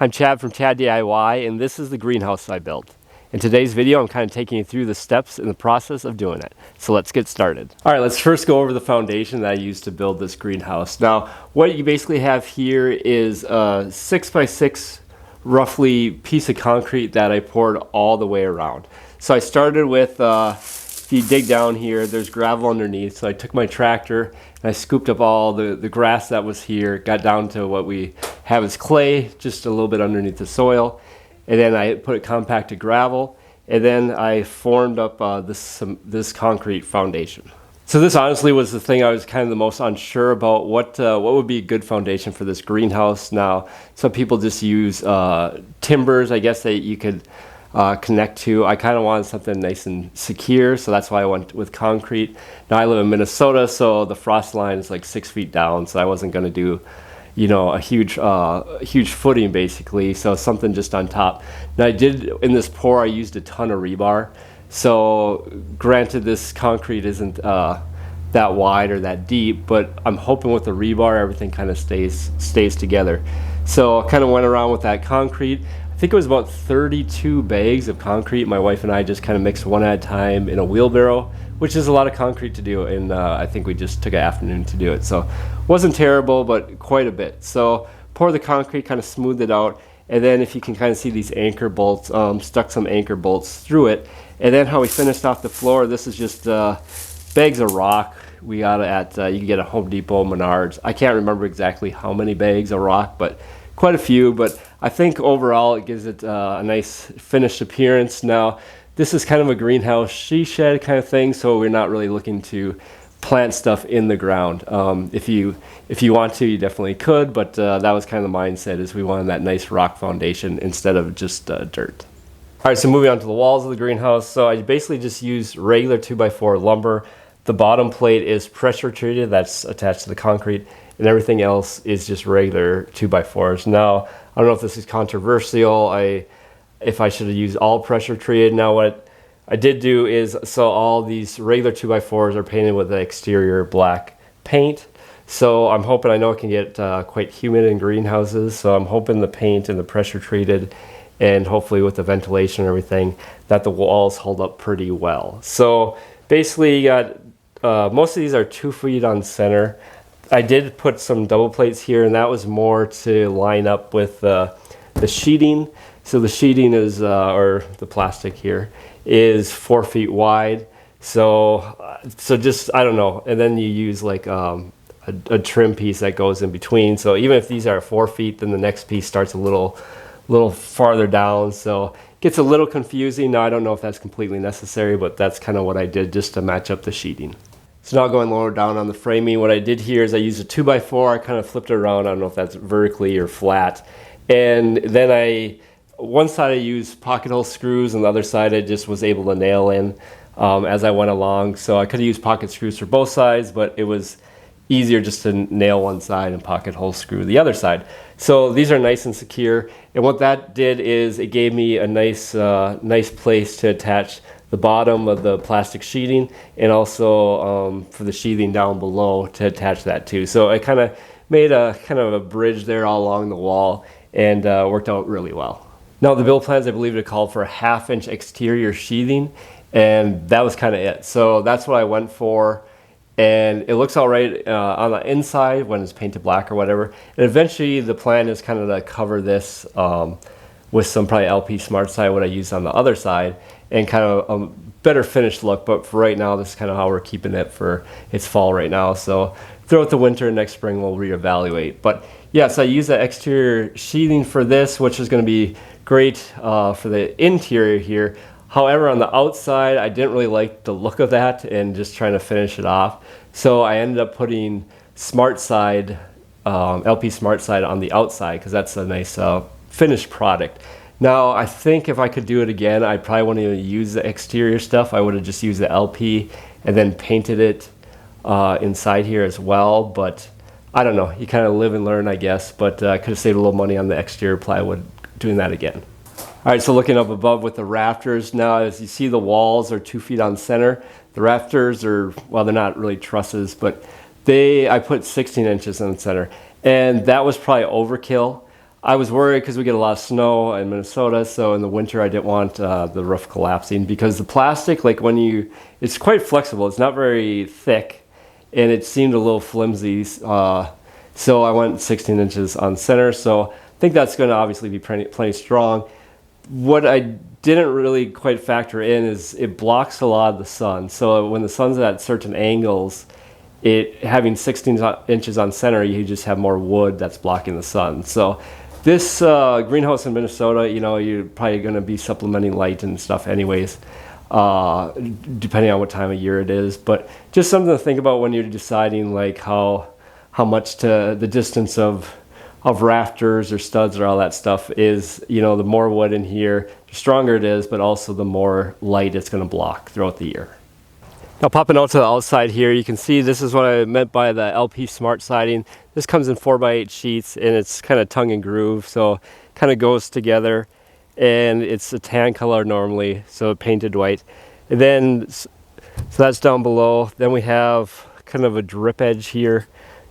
I'm Chad from Chad DIY, and this is the greenhouse I built. In today's video, I'm kind of taking you through the steps in the process of doing it. So let's get started. All right, let's first go over the foundation that I used to build this greenhouse. Now, what you basically have here is a 6x6 roughly piece of concrete that I poured all the way around. So I started with, if you dig down here, there's gravel underneath. So I took my tractor and I scooped up all the grass that was here, got down to what we have as clay, just a little bit underneath the soil. And then I put compacted gravel, and then I formed up this concrete foundation. So this honestly was the thing I was kind of the most unsure about. What would be a good foundation for this greenhouse? Now, some people just use timbers, I guess, that you could connect to. I kind of wanted something nice and secure, so that's why I went with concrete. Now I live in Minnesota, so the frost line is like 6 feet down, so I wasn't going to do, you know, a huge footing basically, so something just on top. Now I did, in this pour, I used a ton of rebar. So granted, this concrete isn't that wide or that deep, but I'm hoping with the rebar everything kind of stays together. So I kind of went around with that concrete. I think it was about 32 bags of concrete. My wife and I just kind of mixed one at a time in a wheelbarrow, which is a lot of concrete to do, and I think we just took an afternoon to do it. So wasn't terrible, but quite a bit. So pour the concrete, kind of smoothed it out, and then if you can kind of see these anchor bolts, stuck some anchor bolts through it. And then how we finished off the floor, this is just bags of rock. We got it at, you can get a Home Depot, Menards. I can't remember exactly how many bags of rock, but quite a few. But I think overall it gives it a nice finished appearance. Now, this is kind of a greenhouse she shed kind of thing, so we're not really looking to plant stuff in the ground. If you want to, you definitely could, but that was kind of the mindset, is we wanted that nice rock foundation instead of just dirt. All right, so moving on to the walls of the greenhouse. So I basically just used regular 2x4 lumber. The bottom plate is pressure treated, that's attached to the concrete, and everything else is just regular 2x4s. Now, I don't know if this is controversial, if I should have used all pressure treated. Now what I did do is, so all these regular 2x4s are painted with the exterior black paint. So I'm hoping, I know it can get quite humid in greenhouses, so I'm hoping the paint and the pressure treated, and hopefully with the ventilation and everything, that the walls hold up pretty well. So basically you got, most of these are 2 feet on center. I did put some double plates here, and that was more to line up with the sheeting. So the sheeting is, or the plastic here, is 4 feet wide. So just, I don't know. And then you use like a trim piece that goes in between. So even if these are 4 feet, then the next piece starts a little farther down, so it gets a little confusing. Now I don't know if that's completely necessary, but that's kind of what I did just to match up the sheeting. So now going lower down on the framing, what I did here is I used a 2x4, I kind of flipped it around, I don't know if that's vertically or flat, and then one side I used pocket hole screws, and the other side I just was able to nail in as I went along. So I could have used pocket screws for both sides, but it was easier just to nail one side and pocket hole screw the other side. So these are nice and secure, and what that did is it gave me a nice place to attach the bottom of the plastic sheeting, and also for the sheathing down below to attach that too. So I kind of made a bridge there all along the wall, and worked out really well. Now the build plans, I believe it called for a 1/2 inch exterior sheathing, and that was kind of it. So that's what I went for. And it looks all right on the inside when it's painted black or whatever. And eventually the plan is kind of to cover this with some probably LP Smart Side, what I used on the other side, and kind of a better finished look. But for right now, this is kind of how we're keeping it for its fall right now. So throughout the winter, next spring, we'll reevaluate. But yeah, so I used that exterior sheathing for this, which is going to be great for the interior here. However, on the outside, I didn't really like the look of that and just trying to finish it off. So I ended up putting Smart Side, LP Smart Side on the outside, because that's a nice finished product. Now, I think if I could do it again, I probably wouldn't even use the exterior stuff. I would have just used the LP and then painted it inside here as well. But I don't know. You kind of live and learn, I guess. But I could have saved a little money on the exterior plywood doing that again. All right, so looking up above with the rafters, now as you see the walls are 2 feet on center. The rafters are, well, they're not really trusses, but I put 16 inches in the center. And that was probably overkill. I was worried because we get a lot of snow in Minnesota, so in the winter I didn't want the roof collapsing, because the plastic, like it's quite flexible. It's not very thick, and it seemed a little flimsy. So I went 16 inches on center. So I think that's going to obviously be plenty strong. What I didn't really quite factor in is it blocks a lot of the sun. So when the sun's at certain angles, having 16 inches on center, you just have more wood that's blocking the sun. So this greenhouse in Minnesota, you're probably going to be supplementing light and stuff anyways, depending on what time of year it is. But just something to think about when you're deciding like how much the distance of rafters or studs or all that stuff is. The more wood in here, the stronger it is, but also the more light it's going to block throughout the year. Now popping out to the outside here, you can see this is what I meant by the LP Smart siding. This comes in 4x8 sheets, and it's kind of tongue and groove, so kind of goes together, and it's a tan color normally, so painted white. And then, so that's down below. Then we have kind of a drip edge here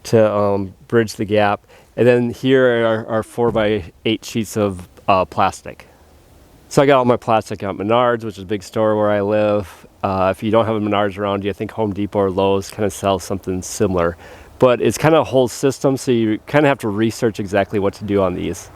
to bridge the gap. And then here are our 4x8 sheets of plastic. So I got all my plastic at Menards, which is a big store where I live. If you don't have a Menards around you, I think Home Depot or Lowe's kind of sells something similar. But it's kind of a whole system, so you kind of have to research exactly what to do on these.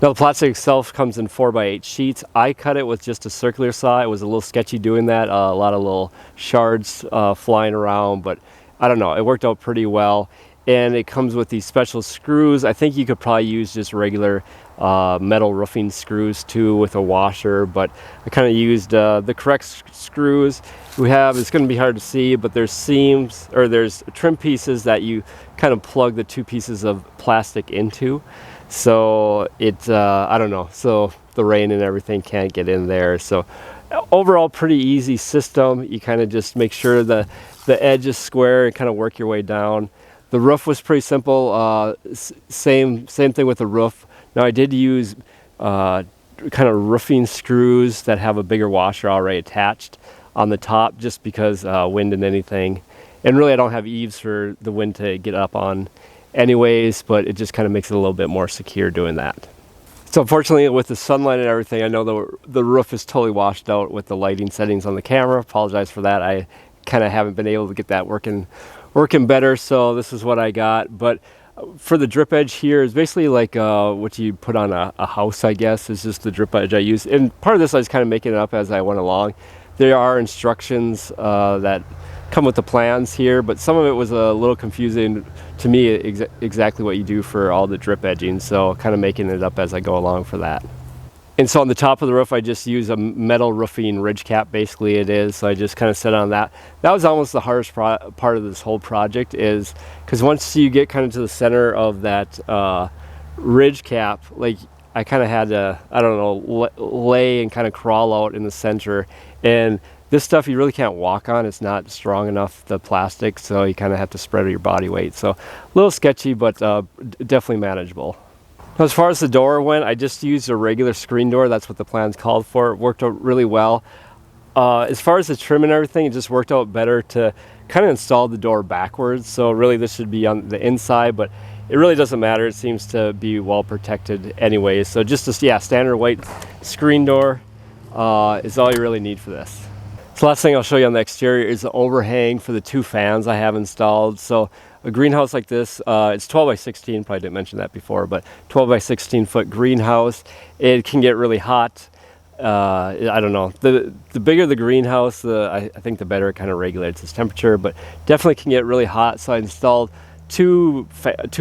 Now the plastic itself comes in 4x8 sheets. I cut it with just a circular saw. It was a little sketchy doing that, a lot of little shards flying around, but I don't know, it worked out pretty well. And it comes with these special screws. I think you could probably use just regular metal roofing screws too with a washer, but I kind of used the correct screws we have. It's going to be hard to see, but there's seams, or there's trim pieces that you kind of plug the two pieces of plastic into. So I don't know, so the rain and everything can't get in there. So overall pretty easy system. You kind of just make sure the edge is square and kind of work your way down. The roof was pretty simple, same thing with the roof. Now I did use kind of roofing screws that have a bigger washer already attached on the top, just because wind and anything. And really I don't have eaves for the wind to get up on anyways, but it just kind of makes it a little bit more secure doing that. So unfortunately with the sunlight and everything, I know the roof is totally washed out with the lighting settings on the camera. Apologize for that. I kind of haven't been able to get that working better, so this is what I got. But for the drip edge here is basically like what you put on a house, I guess, is just the drip edge I use. And part of this I was kind of making it up as I went along. There are instructions that come with the plans here, but some of it was a little confusing to me, exactly what you do for all the drip edging, so kind of making it up as I go along for that. And so on the top of the roof, I just use a metal roofing ridge cap, basically it is. So I just kind of set on that. That was almost the hardest part of this whole project, is because once you get kind of to the center of that ridge cap, like I kind of had to, I don't know, lay and kind of crawl out in the center. And this stuff you really can't walk on. It's not strong enough, the plastic, so you kind of have to spread your body weight. So a little sketchy, but definitely manageable. As far as the door went, I just used a regular screen door. That's what the plans called for. It worked out really well. As far as the trim and everything, it just worked out better to kind of install the door backwards. So really this should be on the inside, but it really doesn't matter. It seems to be well protected anyway. So just a standard white screen door is all you really need for this. So last thing I'll show you on the exterior is the overhang for the two fans I have installed. So a greenhouse like this, it's 12 by 16, probably didn't mention that before, but 12 by 16 foot greenhouse. It can get really hot. I don't know, the bigger the greenhouse, I think the better it kind of regulates its temperature, but definitely can get really hot. So I installed two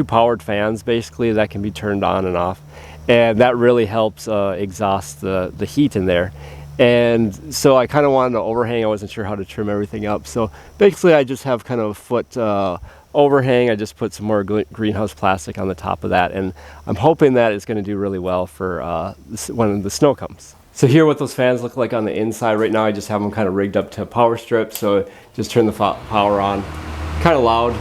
powered fans basically that can be turned on and off, and that really helps exhaust the heat in there. And so I kind of wanted to overhang. I wasn't sure how to trim everything up, so basically I just have kind of a foot overhang. I just put some more greenhouse plastic on the top of that, and I'm hoping that it's going to do really well for when the snow comes. So here what those fans look like on the inside. Right now I just have them kind of rigged up to a power strip, so just turn the power on. Kind of loud,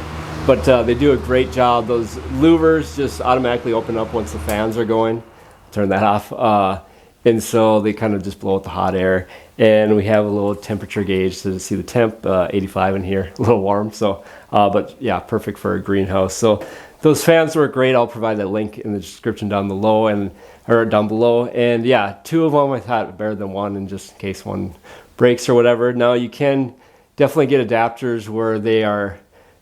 but they do a great job. Those louvers just automatically open up once the fans are going. Turn that off. And so they kind of just blow out the hot air. And we have a little temperature gauge to see the temp, 85 in here, a little warm. So, but yeah, perfect for a greenhouse. So those fans work great. I'll provide that link in the description down below, and yeah, 2 of them I thought better than one, and just in case one breaks or whatever. Now you can definitely get adapters where they are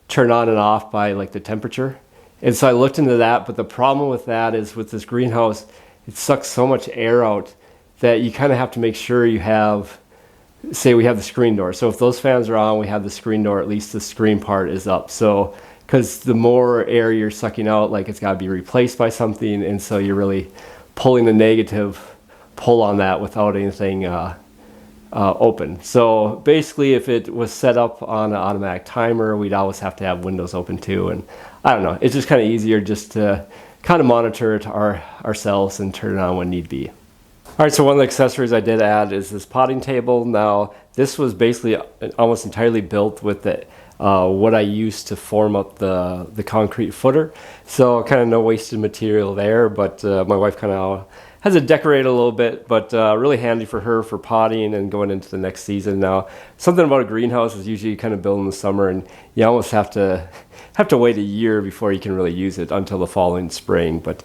turned on and off by like the temperature, and so I looked into that. But the problem with that is with this greenhouse, it sucks so much air out that you kind of have to make sure you have, say we have the screen door. So if those fans are on, we have the screen door, at least the screen part is up. So because the more air you're sucking out, like it's got to be replaced by something, and so you're really pulling the negative pull on that without anything open. So basically, if it was set up on an automatic timer, we'd always have to have windows open too. And I don't know, it's just kind of easier just to kind of monitor it ourselves and turn it on when need be. All right, so one of the accessories I did add is this potting table. Now, this was basically almost entirely built with the what I used to form up the concrete footer. So kind of no wasted material there, but my wife kind of has it decorated a little bit, but really handy for her for potting and going into the next season. Now, something about a greenhouse is usually you kind of build in the summer, and you almost have to wait a year before you can really use it until the following spring. But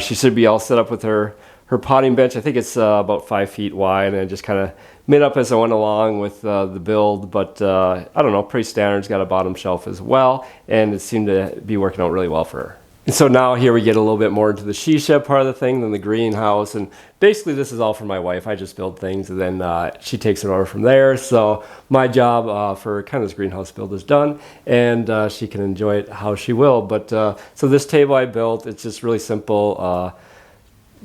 she should be all set up with her potting bench. I think it's about 5 feet wide, and I just kind of made up as I went along with the build, but I don't know, pretty standard. It's got a bottom shelf as well, and it seemed to be working out really well for her. And so now here we get a little bit more into the she shed part of the thing than the greenhouse, and basically this is all for my wife. I just build things, and then she takes it over from there. So my job for kind of this greenhouse build is done, and she can enjoy it how she will. But so this table I built, it's just really simple.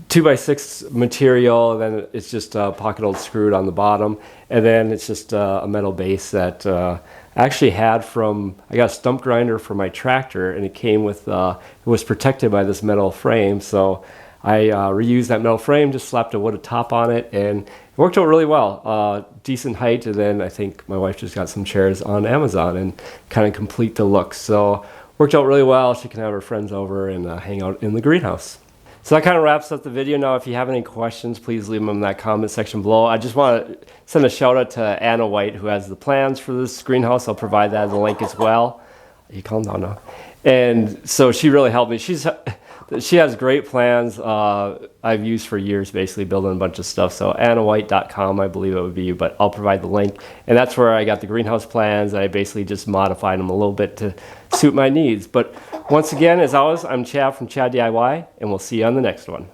2x6 material, and then it's just pocket hole screwed on the bottom, and then it's just a metal base that I actually had from, I got a stump grinder for my tractor, and it came with, it was protected by this metal frame, so I reused that metal frame, just slapped a wood top on it, and it worked out really well. Decent height, and then I think my wife just got some chairs on Amazon and kind of complete the look. So worked out really well. She can have her friends over and hang out in the greenhouse. So that kind of wraps up the video. Now, if you have any questions, please leave them in that comment section below. I just want to send a shout out to Anna White, who has the plans for this greenhouse. I'll provide that as a link as well. You calm down now. And so she really helped me. She has great plans I've used for years, basically building a bunch of stuff. So annawhite.com, I believe it would be, but I'll provide the link. And that's where I got the greenhouse plans. I basically just modified them a little bit to suit my needs. But once again, as always, I'm Chad from Chad DIY, and we'll see you on the next one.